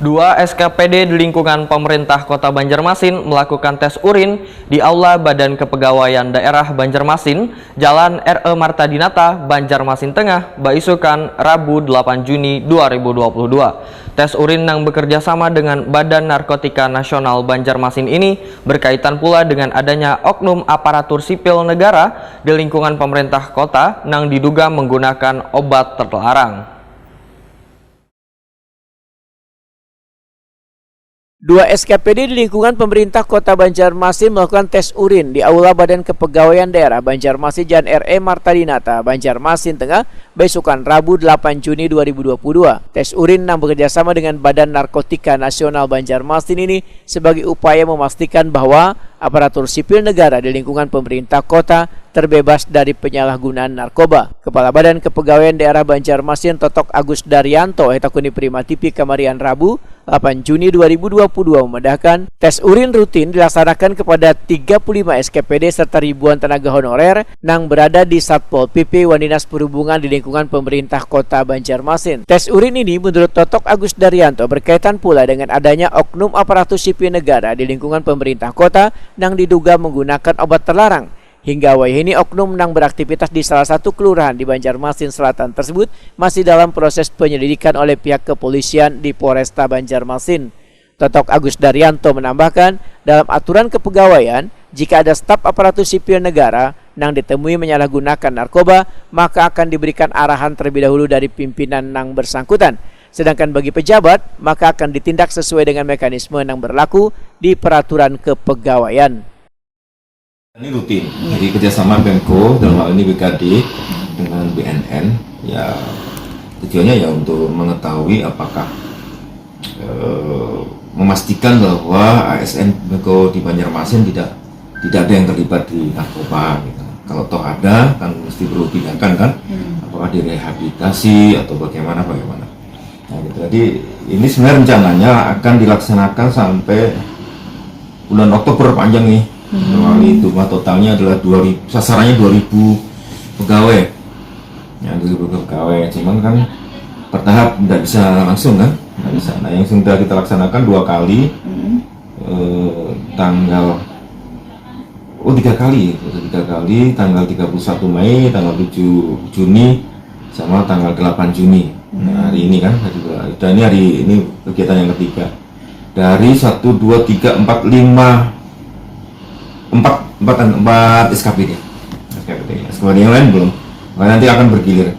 Dua SKPD di lingkungan pemerintah Kota Banjarmasin melakukan tes urin di Aula Badan Kepegawaian Daerah Banjarmasin, Jalan R.E. Martadinata, Banjarmasin Tengah, Baisukan, Rabu 8 Juni 2022. Tes urin yang bekerja sama dengan Badan Narkotika Nasional Banjarmasin ini berkaitan pula dengan adanya oknum aparatur sipil negara di lingkungan pemerintah kota yang diduga menggunakan obat terlarang. Dua SKPD di lingkungan pemerintah Kota Banjarmasin melakukan tes urin di Aula Badan Kepegawaian Daerah Banjarmasin Jalan R.E. Martadinata, Banjarmasin Tengah, Besukan, Rabu 8 Juni 2022. Tes urin yang bekerjasama dengan Badan Narkotika Nasional Banjarmasin ini sebagai upaya memastikan bahwa aparatur sipil negara di lingkungan pemerintah kota terbebas dari penyalahgunaan narkoba. Kepala Badan Kepegawaian Daerah Banjarmasin Totok Agus Daryanto Hetakuni Prima TV Kamarian Rabu 8 Juni 2022 memedahkan tes urin rutin dilaksanakan kepada 35 SKPD serta ribuan tenaga honorer yang berada di Satpol PP Waninas Perhubungan di lingkungan pemerintah kota Banjarmasin. Tes urin ini menurut Totok Agus Daryanto berkaitan pula dengan adanya oknum aparatur sipil negara di lingkungan pemerintah kota yang diduga menggunakan obat terlarang. Hingga wahini oknum yang beraktivitas di salah satu kelurahan di Banjarmasin Selatan tersebut masih dalam proses penyelidikan oleh pihak kepolisian di Polresta Banjarmasin. Totok Agus Daryanto menambahkan, dalam aturan kepegawaian, jika ada staf aparatur sipil negara yang ditemui menyalahgunakan narkoba, maka akan diberikan arahan terlebih dahulu dari pimpinan yang bersangkutan. Sedangkan bagi pejabat, maka akan ditindak sesuai dengan mekanisme yang berlaku di peraturan kepegawaian. Ini rutin, jadi kerjasama Pemko dalam hal ini BKD dengan BNN, ya tujuannya ya untuk mengetahui apakah memastikan bahwa ASN Pemko di Banjarmasin tidak ada yang terlibat di narkoba. Gitu. Kalau toh ada, kan mesti perlu tindakan kan, apakah direhabilitasi atau bagaimana. Nah, gitu. Jadi ini sebenarnya rencananya akan dilaksanakan sampai bulan Oktober panjang nih. Itu totalnya adalah 2000, sasarannya 2000 pegawai. Ya, 2000 pegawai. Cuman kan bertahap tidak bisa langsung kan? Nggak bisa. Nah, yang sudah kita laksanakan 2 kali. Tiga kali, tanggal 31 Mei, tanggal 7 Juni, sama tanggal 8 Juni. Nah, hari ini kan, dan ini kegiatan yang ketiga. Dari 1, 2, 3, 4, 5 4 SKPD yang lain belum, nanti akan bergilir.